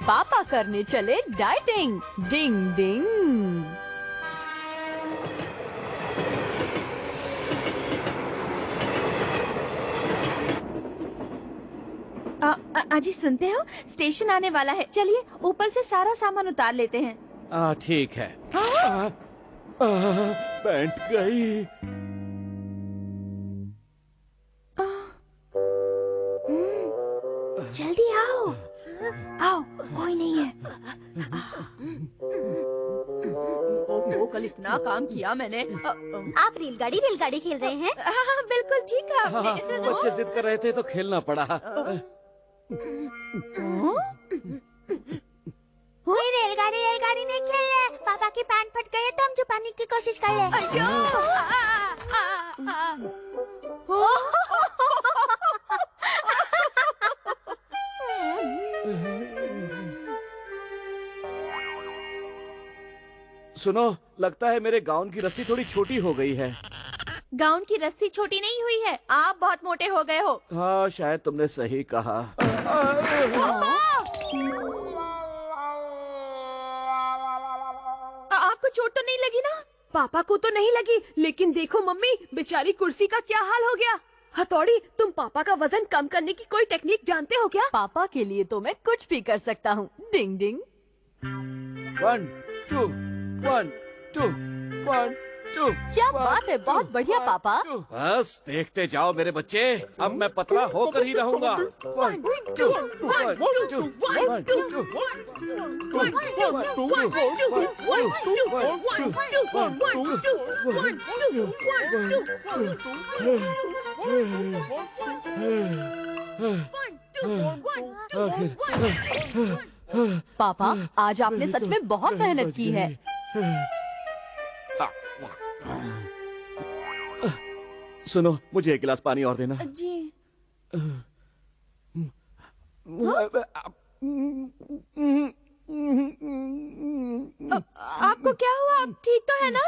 पापा करने चले डाइटिंग। डिंग डिंग। अजी सुनते हो, स्टेशन आने वाला है। चलिए ऊपर से सारा सामान उतार लेते हैं। ठीक है। पैंट गई। जल्दी आओ। आओ, कोई नहीं है। कल इतना काम किया मैंने। आप रेलगाड़ी खेल रहे हैं? हाँ, बिल्कुल ठीक है आपने। बच्चे जिद कर रहे थे तो खेलना पड़ा। कोई रेलगाड़ी नहीं खेल रहे। पापा की पैंट फट गई है तो हम छुपाने की कोशिश कर रहे हैं। सुनो, लगता है मेरे गाउन की रस्सी थोड़ी छोटी हो गई है। गाउन की रस्सी छोटी नहीं हुई है, आप बहुत मोटे हो गए हो। हाँ, शायद तुमने सही कहा। आपको चोट तो नहीं लगी ना? पापा को तो नहीं लगी, लेकिन देखो मम्मी, बेचारी कुर्सी का क्या हाल हो गया। हथौड़ी, तुम पापा का वजन कम करने की कोई टेक्निक जानते हो क्या? पापा के लिए तो मैं कुछ भी कर सकता हूँ। डिंग डिंग। 1 2 1 2 1 2। क्या बात है, बहुत बढ़िया पापा। बस देखते जाओ मेरे बच्चे, अब मैं पतला होकर ही रहूंगा। 1 2 1 2 1 2 पापा, आज आपने सच में बहुत मेहनत की है। सुनो, मुझे एक गिलास पानी और देना। जी। आपको क्या हुआ? आप ठीक तो है ना?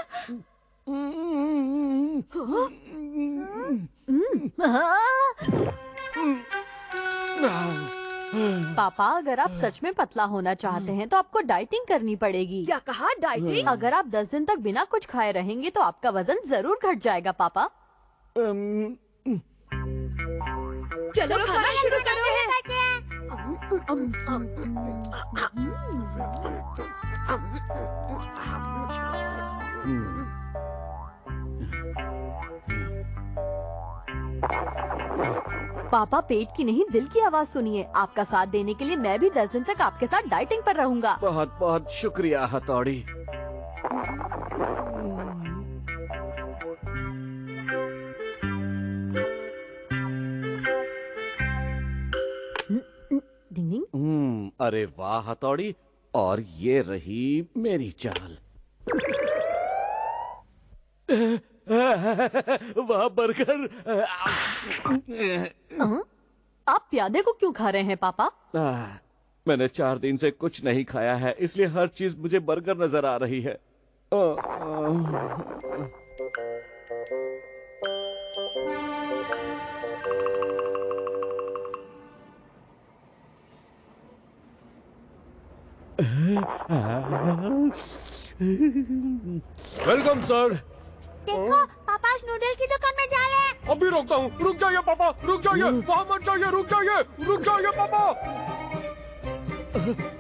पापा, अगर आप सच में पतला होना चाहते हैं तो आपको डाइटिंग करनी पड़ेगी। क्या कहा? डाइटिंग? अगर आप 10 दिन तक बिना कुछ खाए रहेंगे तो आपका वजन जरूर घट जाएगा पापा। चलो खाना शुरू करते हैं। पापा, पेट की नहीं दिल की आवाज सुनिए। आपका साथ देने के लिए मैं भी 10 दिन तक आपके साथ डाइटिंग पर रहूंगा। बहुत बहुत शुक्रिया हथौड़ी। अरे वाह हथौड़ी, और ये रही मेरी चाल। वाह बर्गर। आप प्यादे को क्यों खा रहे हैं पापा? मैंने 4 दिन से कुछ नहीं खाया है, इसलिए हर चीज मुझे बर्गर नजर आ रही है। Welcome sir. देखो, पापा आज नूडल की दुकान में जा रहे हैं। अभी रोकता हूँ। रुक जाइए पापा, रुक जाइए, वहाँ मत जाइए, रुक जाइए पापा।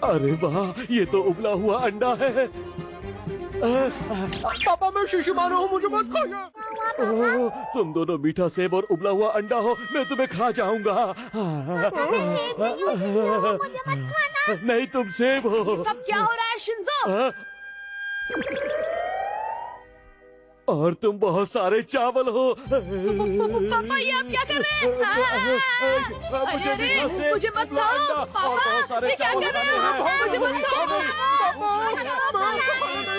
अरे वाह, ये तो उबला हुआ अंडा है। पापा मैं शीशी मारा हूँ, मुझे मत खाइए। तुम दोनों मीठा सेब और उबला हुआ अंडा हो, मैं तुम्हें खा जाऊंगा। मुझे मत खाना। नहीं, तुम सेब हो। सब क्या हो रहा है शिंजो? और तुम बहुत सारे चावल हो। पापा, ये आप क्या कर रहे हैं? अरे मुझे मत खाओ पापा, ये क्या कर रहे हो? मुझे मत खाओ।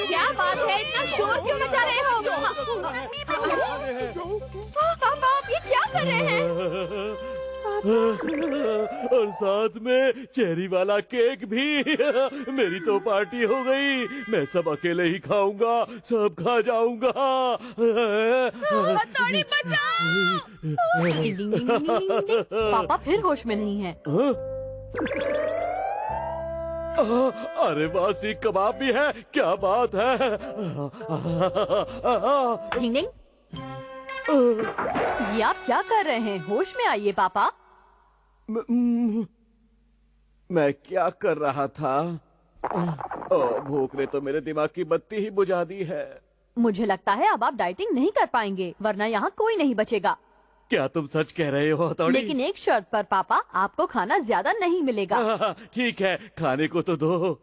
क्या बात है, इतना शोर क्यों मचा रहे हो? पापा, आप ये क्या कर रहे हैं? और साथ में चेरी वाला केक भी। मेरी तो पार्टी हो गई। मैं सब अकेले ही खाऊंगा, सब खा जाऊंगा। हथौड़ी बचाओ। डिंग डिंग डिंग डिंग डिंग। पापा फिर होश में नहीं है। अरे वाह, सीख कबाब भी है, क्या बात है। डिंग डिंग, ये आप क्या कर रहे हैं? होश में आइए पापा। मैं क्या कर रहा था? भूख ने तो मेरे दिमाग की बत्ती ही बुझा दी है। मुझे लगता है अब आप डाइटिंग नहीं कर पाएंगे, वरना यहाँ कोई नहीं बचेगा। क्या तुम सच कह रहे हो हथौड़ी? लेकिन एक शर्त पर पापा, आपको खाना ज्यादा नहीं मिलेगा। ठीक है, खाने को तो दो।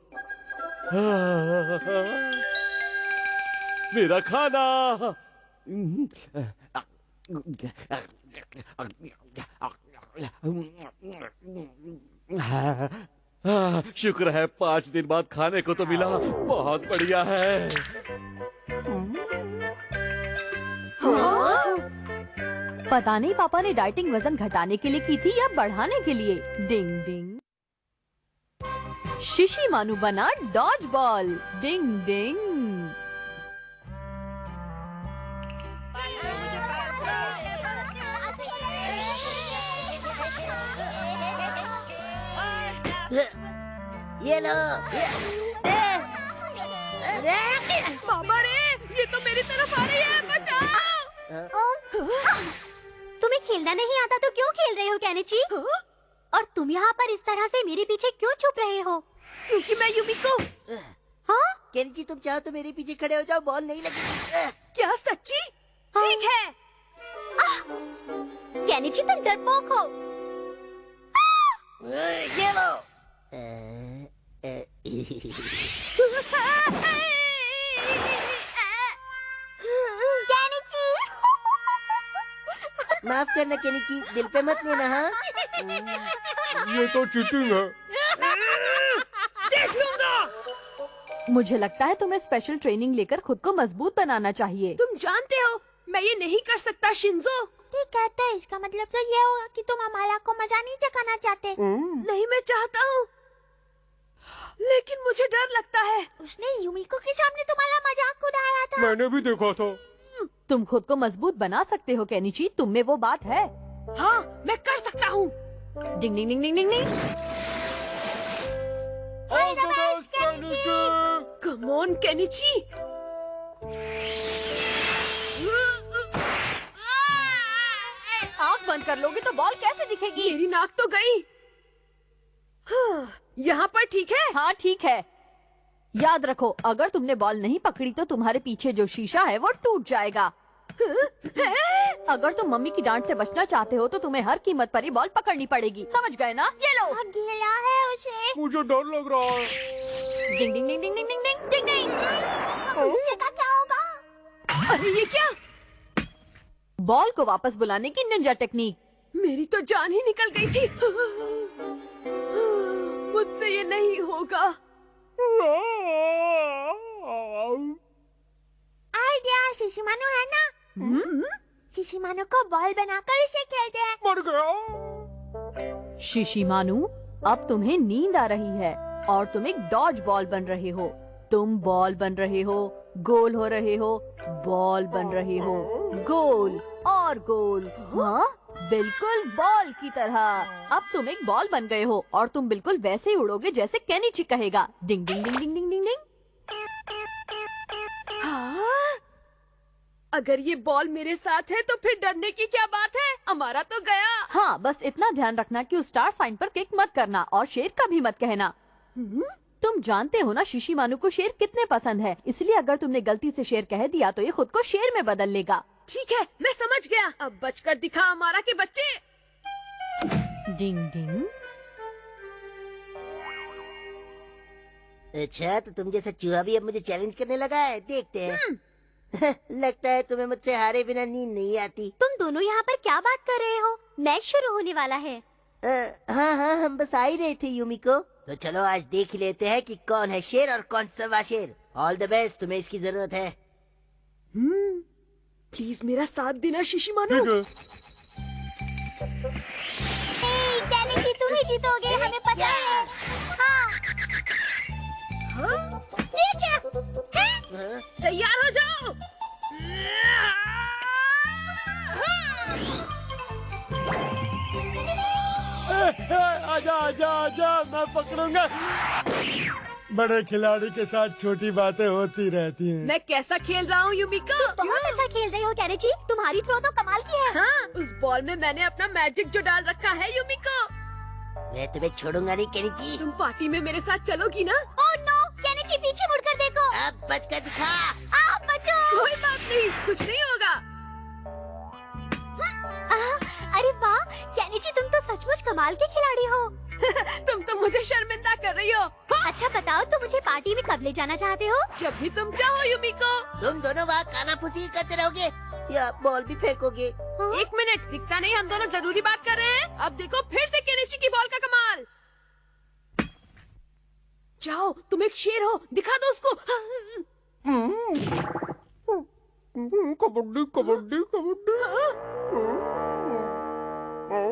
मेरा खाना। शुक्र है 5 दिन बाद खाने को तो मिला। बहुत बढ़िया है। पता नहीं पापा ने डाइटिंग वजन घटाने के लिए की थी या बढ़ाने के लिए। डिंग डिंग, शिशी मानू बना डॉज बॉल। डिंग डिंग। ये लो। बाबा रे, ये तो मेरी तरफ आ रही है, बचाओ। तुम्हें खेलना नहीं आता तो क्यों खेल रहे हो केनिची? और तुम यहाँ पर इस तरह से मेरे पीछे क्यों छुप रहे हो? क्योंकि मैं युमिको। हाँ? केनिची, तुम चाहो तो मेरे पीछे खड़े हो जाओ, बॉल नहीं लगेगी। क्या सच्ची? ठीक है। केनिची, तुम डरपोक हो। ये लो। केनिची। माफ करना केनिची, दिल पे मत लेना। हाँ, ये तो चीटिंग है। देख लूंगा। मुझे लगता है तुम्हें स्पेशल ट्रेनिंग लेकर खुद को मजबूत बनाना चाहिए। तुम जानते हो मैं ये नहीं कर सकता शिंजो। ठीक कहते हैं, इसका मतलब तो ये होगा कि तुम अमाला को मजा नहीं चखाना चाहते। नहीं, मैं चाहता हूँ, लेकिन मुझे डर लगता है। उसने युमिको के सामने तुम्हारा मजाक उड़ाया था। मैंने भी देखा था। तुम खुद को मजबूत बना सकते हो केनिची, तुम में वो बात है। हाँ, मैं कर सकता हूँ। डिंग डिंग डिंग डिंग डिंग डिंग। All the best, Kenichi. Come on Kenichi. आँख बंद कर लोगे तो बॉल कैसे दिखेगी? मेरी नाक तो गई। यहाँ पर ठीक है? हाँ ठीक है। याद रखो, अगर तुमने बॉल नहीं पकड़ी तो तुम्हारे पीछे जो शीशा है वो टूट जाएगा। अगर तुम मम्मी की डांट से बचना चाहते हो तो तुम्हें हर कीमत पर ये बॉल पकड़नी पड़ेगी, समझ गए ना? ये लो। गिला है उसे। मुझे डर लग रहा है। डिंग डिंग डिंग डिंग डिंग डिंग डिंग डिंग डिंग। भविष्य का क्या होगा? अरे ये क्या? बॉल को वापस बुलाने की निंजा टेक्निक। मेरी तो जान ही निकल गई थी। मुझसे ये नहीं होगा। आइडिया, शिशिमानो है ना? शिशिमानो को बॉल बनाकर इसे खेलते हैं। मर गया। शिशिमानु, अब तुम्हें नींद आ रही है और तुम एक डॉज बॉल बन रहे हो। तुम बॉल बन रहे हो, गोल हो रहे हो, बॉल बन रहे हो, गोल और गोल। हाँ, बिल्कुल बॉल की तरह। अब तुम एक बॉल बन गए हो और तुम बिल्कुल वैसे ही उड़ोगे जैसे केनिची कहेगा। डिंग डिंग डिंग डिंग डिंग डिंग डिंग। हाँ? अगर ये बॉल मेरे साथ है तो फिर डरने की क्या बात है? हमारा तो गया। हाँ, बस इतना ध्यान रखना कि उस स्टार साइन पर किक मत करना और शेर का भी मत कहना। तुम जानते हो ना शिशिमानु को शेर कितने पसंद है, इसलिए अगर तुमने गलती से शेर कह दिया तो ये खुद को शेर में बदल लेगा। ठीक है, मैं समझ गया। अब बचकर दिखा हमारा के बच्चे। डिंग डिंग। अच्छा, तो तुम जैसा चूहा भी अब मुझे चैलेंज करने लगा है, देखते हैं। लगता है तुम्हें मुझसे हारे बिना नींद नहीं आती। तुम दोनों यहाँ पर क्या बात कर रहे हो? मैच शुरू होने वाला है। हाँ हाँ, हम बस आ ही रहे थे युमिको। तो चलो आज देख लेते हैं कि कौन है शेर और कौन सवा शेर। ऑल द बेस्ट, तुम्हें इसकी जरूरत है। प्लीज मेरा साथ देना शिशिमानु। ठीक है। केनिची, तुम ही जीतोगे, हमें पता है। हाँ। ये क्या? हैं? तैयार हो जाओ। आजा आजा आजा, मैं पकड़ूंगा। बड़े खिलाड़ी के साथ छोटी बातें होती रहती हैं। मैं कैसा खेल रहा हूँ यूमिको? बहुत अच्छा खेल रहे हो केनिची, तुम्हारी थ्रो तो कमाल की है। हाँ, उस बॉल में मैंने अपना मैजिक जो डाल रखा है यूमिको। मैं तुम्हें छोड़ूंगा नहीं केनिची। तुम पार्टी में मेरे साथ चलोगी ना? ओह नो, केनिची पीछे मुड़कर देखो। अब बच कर दिखा। आप बचो। कोई बात नहीं, कुछ नहीं होगा। अरे वाह, केनिची तुम तो सचमुच कमाल के खिलाड़ी हो। तुम तो मुझे शर्मिंदा कर रही हो। अच्छा बताओ, तुम मुझे पार्टी में कब ले जाना चाहते हो? जब भी तुम चाहो यूमिको। तुम दोनों वहाँ कानाफूसी करते रहोगे या बॉल भी फेंकोगे? एक मिनट, दिखता नहीं हम दोनों जरूरी बात कर रहे हैं। अब देखो फिर से केनिची की बॉल का कमाल। जाओ, तुम एक शेर हो, दिखा दो उसको। कबड्डी कबड्डी कबड्डी।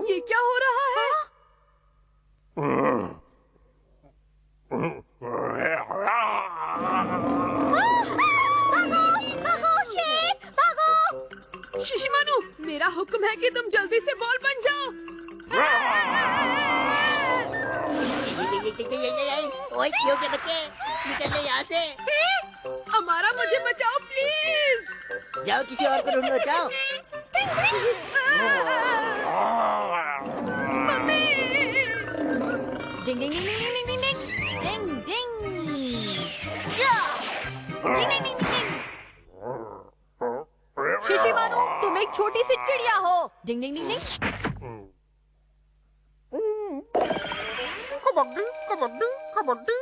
ये क्या हो रहा है? शिशिमानु, मेरा हुक्म है कि तुम जल्दी से बॉल बन जाओ। ओए क्यों के बच्चे, निकल ले यहाँ से। हमारा मुझे बचाओ प्लीज। जाओ किसी और को ढूंढो, जाओ। मम्मी। डिंग डिंग डिंग डिंग डिंग डिंग डिंग डिंग डिंग डिंग डिंग डिंग। शिशिमानु, तुम एक छोटी सी चिड़िया हो। डिंग डिंग डिंग डिंग। कबड्डी कबड्डी कबड्डी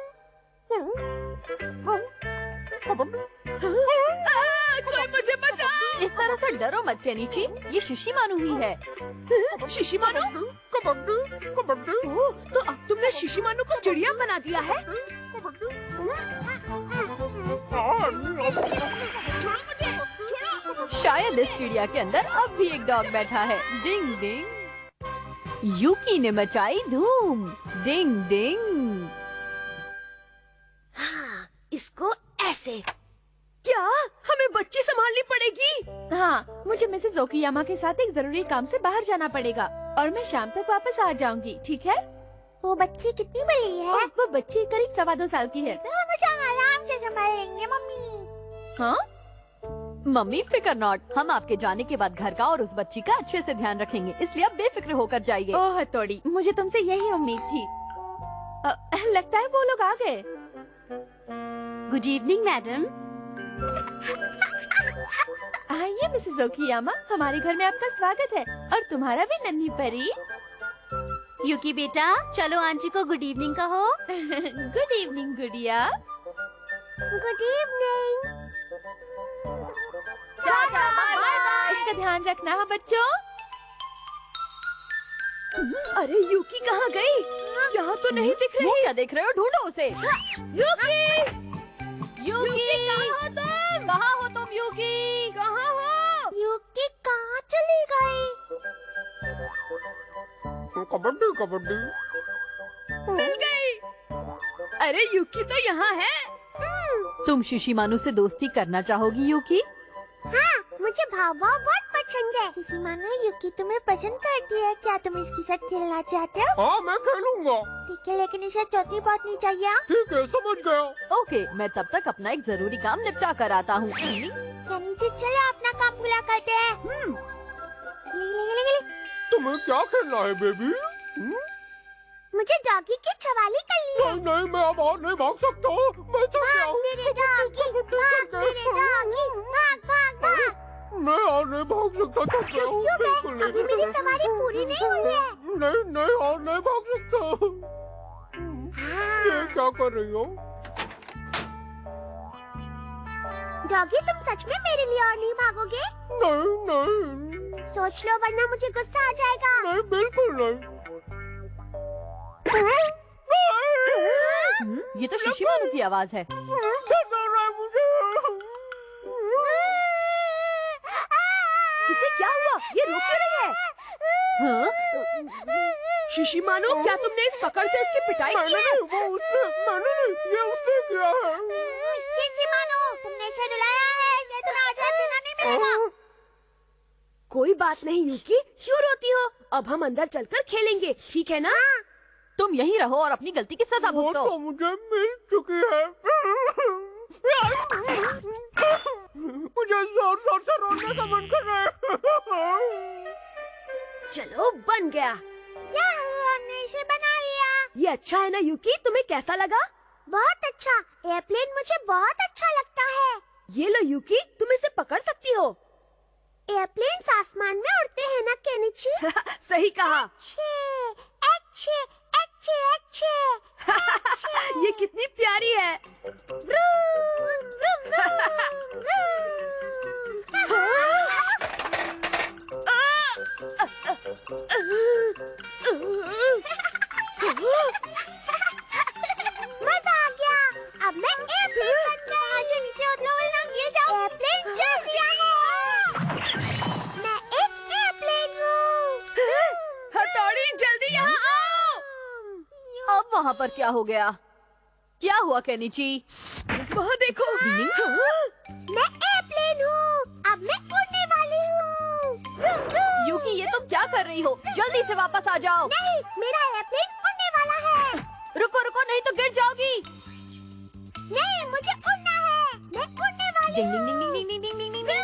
कबड्डी। कोई मुझे बचाओ। इस तरह से डरो मत केनिची, ये शिशिमानु ही है। शिशिमानु? कबड्डी कबड्डी। ओह, तो अब तुमने शिशिमानु को चिड़िया बना दिया है? छोड़ो मुझे, छोड़ो। शायद इस चिड़िया के अंदर अब भी एक डॉग बैठा है। डिंग डिंग। यूकी ने मचाई धूम। डिंग डिंग। हाँ, इसको ऐसे। क्या हमें बच्ची संभालनी पड़ेगी? हाँ, मुझे मिसेस ओकियामा के साथ एक जरूरी काम से बाहर जाना पड़ेगा और मैं शाम तक वापस आ जाऊंगी, ठीक है? वो बच्ची कितनी बड़ी है? वो बच्ची करीब 2.25 साल की है। तो हम उसे आराम से संभालेंगे मम्मी। हाँ? मम्मी फिकर नॉट, हम आपके जाने के बाद घर का और उस बच्ची का अच्छे से ध्यान रखेंगे, इसलिए आप बेफिक्र होकर जाइए। ओह हथौड़ी, मुझे तुमसे यही उम्मीद थी। लगता है वो लोग आ गए। Good evening madam. आइए मिसेस ओकियामा, हमारे घर में आपका स्वागत है और तुम्हारा भी नन्ही परी। यूकी बेटा, चलो आंटी को गुड इवनिंग कहो। गुड इवनिंग गुड़िया। Good evening. Tata, bye bye. इसका ध्यान रखना है बच्चों। अरे यूकी कहाँ गई? यहाँ तो नहीं दिख वो रही। क्या देख रहे हो, ढूंढो उसे। यूकी, यूकी कहाँ हो तुम? कहाँ हो तुम यूकी? कहाँ हो? यूकी कहाँ चली गई? कबड्डी कबड्डी। मिल गई। अरे यूकी तो यहाँ है। तुम शिशिमानु से दोस्ती करना चाहोगी यूकी? हाँ, मुझे भाव बहुत पसंद है। शिशिमानु, यूकी तुम्हें पसंद करती है क्या? तुम इसके साथ खेलना चाहते हो? हाँ, मैं खेलूंगा। ठीक है, लेकिन इसे चौथी बात नहीं चाहिए। ठीक है, समझ गया। ओके, मैं तब तक अपना एक जरूरी काम निपटा कर आता हूँ। नीचे चलो, अपना काम पूरा करते हैं। ले। तुम्हें क्या खेलना है बेबी? मुझे डॉगी की छवाली करनी है। नहीं, मैं अब और नहीं भाग सकता। मैं तो भाग मेरे डॉगी, भाग मेरे डॉगी, भाग। मैं और नहीं भाग सकता, थक गया हूँ। क्यों बिल्कुल मैं? अभी मेरी सवारी पूरी नहीं हुई है। नहीं और नहीं भाग सकता। ये क्या कर रही हो? डॉगी, तुम सच में मेरे लिए और नहीं भागोगे? नहीं। सोच लो, वरना मुझे गुस्सा आ जाएगा। नहीं, बिल्कुल नहीं। ये तो शिशिमानु की आवाज है। इसे क्या हुआ? ये रो क्यों रही है? हाँ? शिशिमानु, क्या तुमने इस पकड़ से उसकी पिटाई की है? ये उसने किया है। शिशिमानु, तुमने इसे रुलाया है, इसलिए तुम्हें आजाद दिलाने मिलेगा। कोई बात नहीं यूकी, क्यों रोती हो? अब हम अंदर चलकर खेलेंगे, ठीक है ना? तुम यहीं रहो और अपनी गलती की सजा वो भुगतो। तो मुझे मिल चुकी है। मुझे जोर जोर से रोने का मन कर रहा है। चलो बन गया। हमने इसे बना लिया। ये अच्छा है ना यूकी, तुम्हें कैसा लगा? बहुत अच्छा। एयरप्लेन मुझे बहुत अच्छा लगता है। ये लो यूकी, तुम इसे पकड़ सकती हो। एयरप्लेन्स आसमान में उड़ते हैं ना केनिची? सही कहा। अच्छे, अच्छे, अच्छे, अच्छे, अच्छे। ये कितनी प्यारी है। व्रूम, व्रूम, व्रूम, मजा आ गया। अब मैं एयरप्लेन बन गया। नीचे उतरो, गिर जाओ। एयरप्लेन चल दिया है। मैं एक एयरप्लेन हूँ। हथौड़ी जल्दी यहाँ आओ। अब वहाँ पर क्या हो गया? क्या हुआ केनिची? वहाँ देखो। मैं एयरप्लेन हूँ। अब मैं उड़ने वाली हूँ। यूकी, ये तुम क्या कर रही हो? जल्दी से वापस आ जाओ। नहीं, मेरा एयरप्लेन उड़ने वाला है। रुको रुको, नहीं तो गिर जाओगी। नहीं, मुझे उड़ना है। मैं उड़ने वाली डिंग हूँ। डिंग डिंग डिंग डिंग डिंग डिंग डिंग डिंग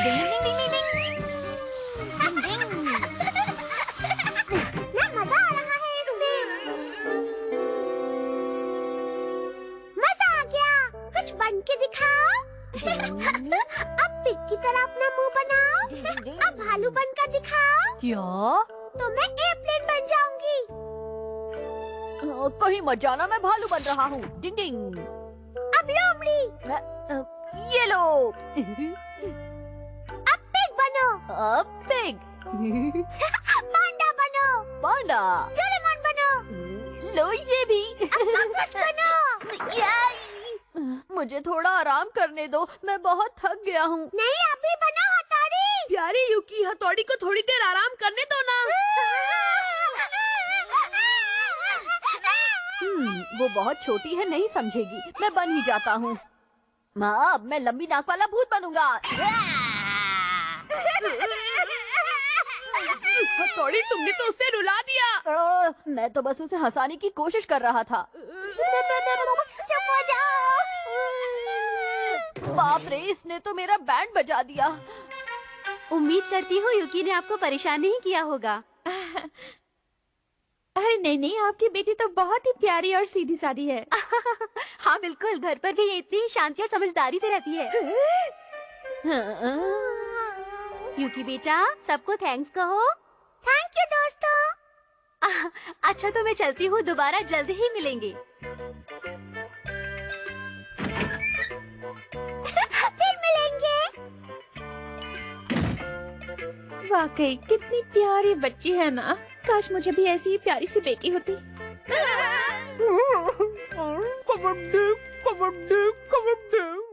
डिंग डिंग डिंग डिंग। ना मजा आ रहा है इसमें। मजा आ गया। कुछ बन के दिखाओ। अब पिग की तरह अपना मुंह बनाओ। अब भालू बनकर दिखाओ। क्या? तो मैं एयरप्लेन बन जाऊंगी। कहीं मत जाना, मैं भालू बन रहा हूँ। डिंग डिंग। अब लोमड़ी। ये लो। अब पिग बनो। अब पिग। पांडा बनो। पांडा। डोरेमोन बनो। लो ये भी। कॉकरोच बनो। मुझे थोड़ा आराम करने दो, मैं बहुत थक गया हूँ। नहीं, अभी बनो हथौड़ी। प्यारी यूकी, हथौड़ी को थोड़ी देर आराम करने दो ना। वो बहुत छोटी है, नहीं समझेगी। मैं बन ही जाता हूँ। माँ, अब मैं लंबी नाक वाला भूत बनूंगा। हथौड़ी, तुमने तो उसे रुला दिया। मैं तो बस उसे हंसाने की कोशिश कर रहा था। चुप हो जाओ। बाप रे, इसने तो मेरा बैंड बजा दिया। उम्मीद करती हूँ यूकी ने आपको परेशान नहीं किया होगा। अरे नहीं नहीं, आपकी बेटी तो बहुत ही प्यारी और सीधी सादी है। हाँ बिल्कुल, घर पर भी ये इतनी शांति और समझदारी से रहती है। यूकी बेटा, सबको थैंक्स कहो। थैंक यू दोस्तों। अच्छा तो मैं चलती हूँ, दोबारा जल्द ही मिलेंगे। फिर मिलेंगे। वाकई कितनी प्यारी बच्ची है ना। काश मुझे भी ऐसी ही प्यारी सी बेटी होती। कबड्डी कबड्डी कबड्डी।